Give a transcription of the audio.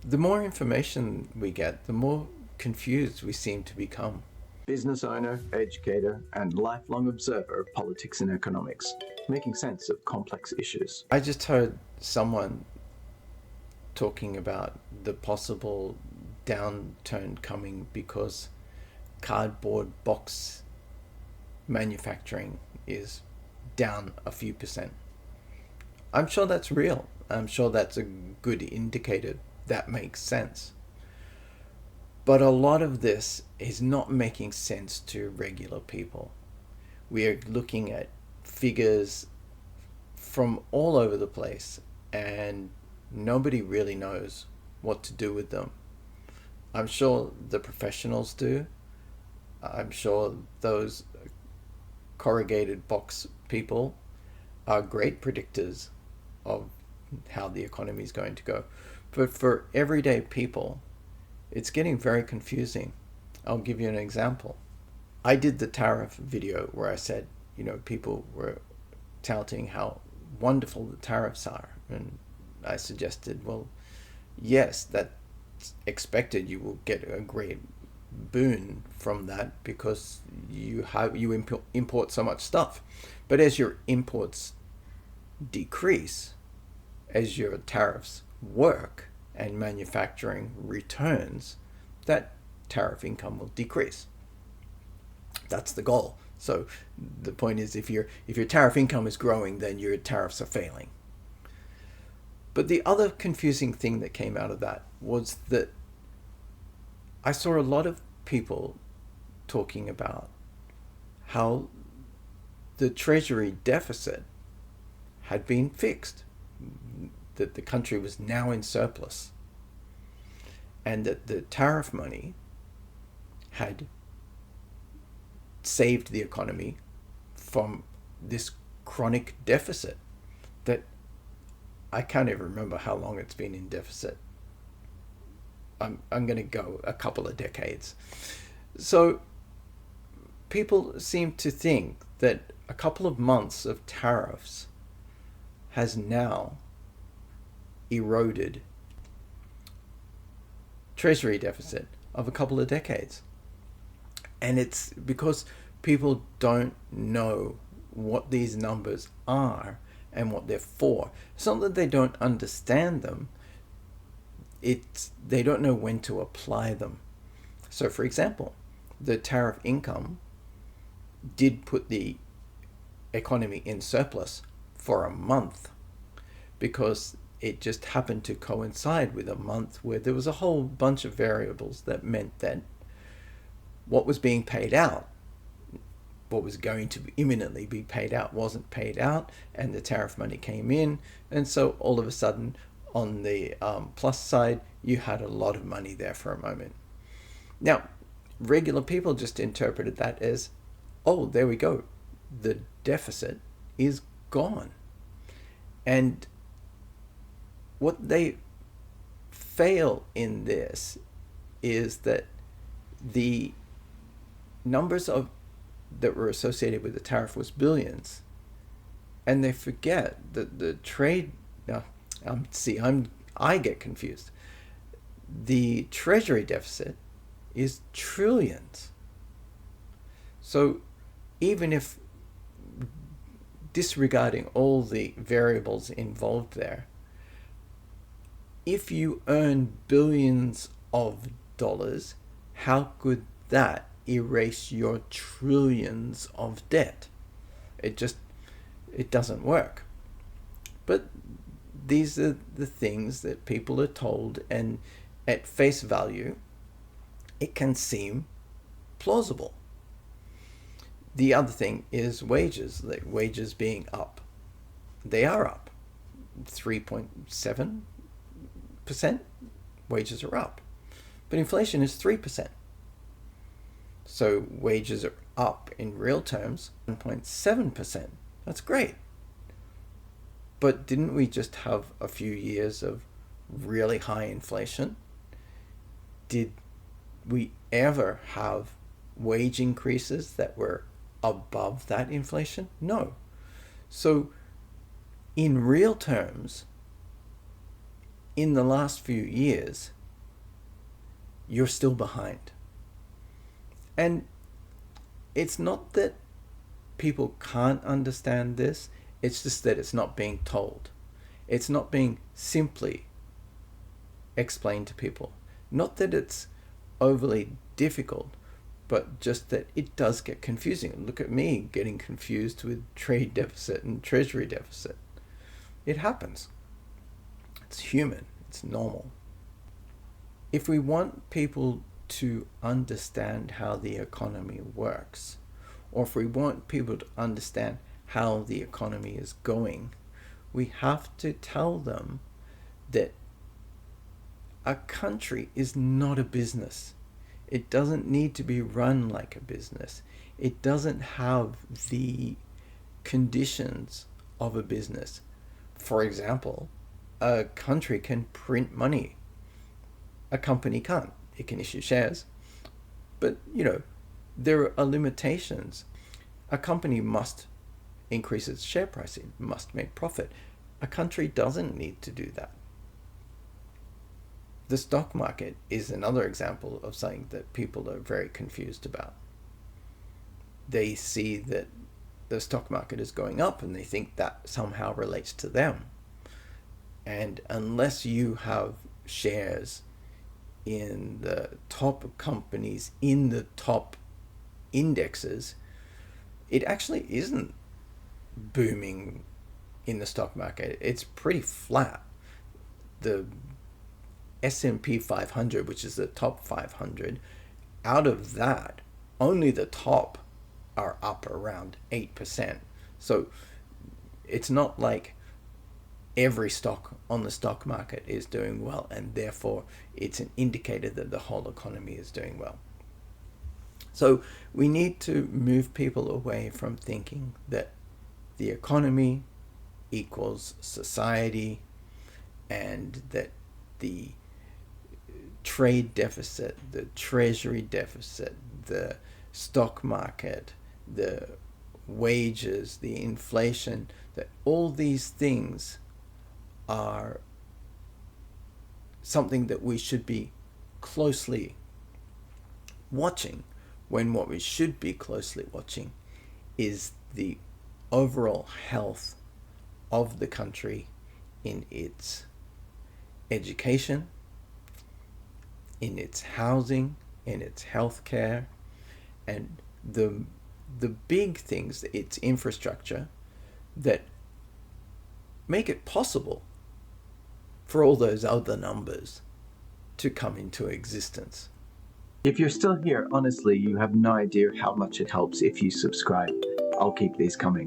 The more information we get, the more confused we seem to become. Business owner, educator, and lifelong observer of politics and economics, making sense of complex issues. I just heard someone talking about the possible downturn coming because cardboard box manufacturing is down a few percent. I'm sure that's real. I'm sure that's a good indicator. That makes sense. But a lot of this is not making sense to regular people. We are looking at figures from all over the place, and nobody really knows what to do with them. I'm sure the professionals do. I'm sure those corrugated box people are great predictors of how the economy is going to go. But for everyday people, it's getting very confusing. I'll give you an example. I did the tariff video where I said, people were touting how wonderful the tariffs are. And I suggested, well, yes, that's expected. You will get a great boon from that because you import so much stuff. But as your imports decrease, as your tariffs work and manufacturing returns, that tariff income will decrease. That's the goal. So the point is, if your tariff income is growing, then your tariffs are failing. But the other confusing thing that came out of that was that I saw a lot of people talking about how the treasury deficit had been fixed, that the country was now in surplus, and that the tariff money had saved the economy from this chronic deficit that I can't even remember how long it's been in deficit. I'm going to go a couple of decades. So people seem to think that a couple of months of tariffs has now eroded treasury deficit of a couple of decades. And it's because people don't know what these numbers are and what they're for. It's not that they don't understand them, it's they don't know when to apply them. So for example, the tariff income did put the economy in surplus for a month because it just happened to coincide with a month where there was a whole bunch of variables that meant that what was being paid out, what was going to imminently be paid out, wasn't paid out, and the tariff money came in. And so all of a sudden, on the plus side, you had a lot of money there for a moment. Now, regular people just interpreted that as, oh, there we go, the deficit is gone. And what they fail in this is that the numbers of that were associated with the tariff was billions, and they forget that the trade. I get confused. The treasury deficit is trillions. So even if disregarding all the variables involved there, if you earn billions of dollars, how could that erase your trillions of debt? It doesn't work. But these are the things that people are told, and at face value, it can seem plausible. The other thing is wages, like wages being up. They are up 3.7%. Wages are up. But inflation is 3%. So wages are up in real terms 1.7%. That's great. But didn't we just have a few years of really high inflation? Did we ever have wage increases that were above that inflation? No. So in real terms, in the last few years, you're still behind. And it's not that people can't understand this, it's just that it's not being told. It's not being simply explained to people. Not that it's overly difficult, but just that it does get confusing. Look at me getting confused with trade deficit and treasury deficit. It happens. It's human. It's normal. If we want people to understand how the economy works, or if we want people to understand how the economy is going, we have to tell them that a country is not a business. It doesn't need to be run like a business. It doesn't have the conditions of a business. For example, a country can print money. A company can't. It can issue shares. But, there are limitations. A company must increase its share price. It must make profit. A country doesn't need to do that. The stock market is another example of something that people are very confused about. They see that the stock market is going up and they think that somehow relates to them. And unless you have shares in the top companies, in the top indexes, it actually isn't booming in the stock market. It's pretty flat. The S&P 500, which is the top 500, out of that, only the top are up around 8%. So it's not like every stock on the stock market is doing well, and therefore it's an indicator that the whole economy is doing well. So we need to move people away from thinking that the economy equals society, and that the trade deficit, the treasury deficit, the stock market, the wages, the inflation, that all these things are something that we should be closely watching, when what we should be closely watching is the overall health of the country in its education, in its housing, in its healthcare, and the big things, its infrastructure, that make it possible for all those other numbers to come into existence. If you're still here, honestly, you have no idea how much it helps if you subscribe. I'll keep these coming.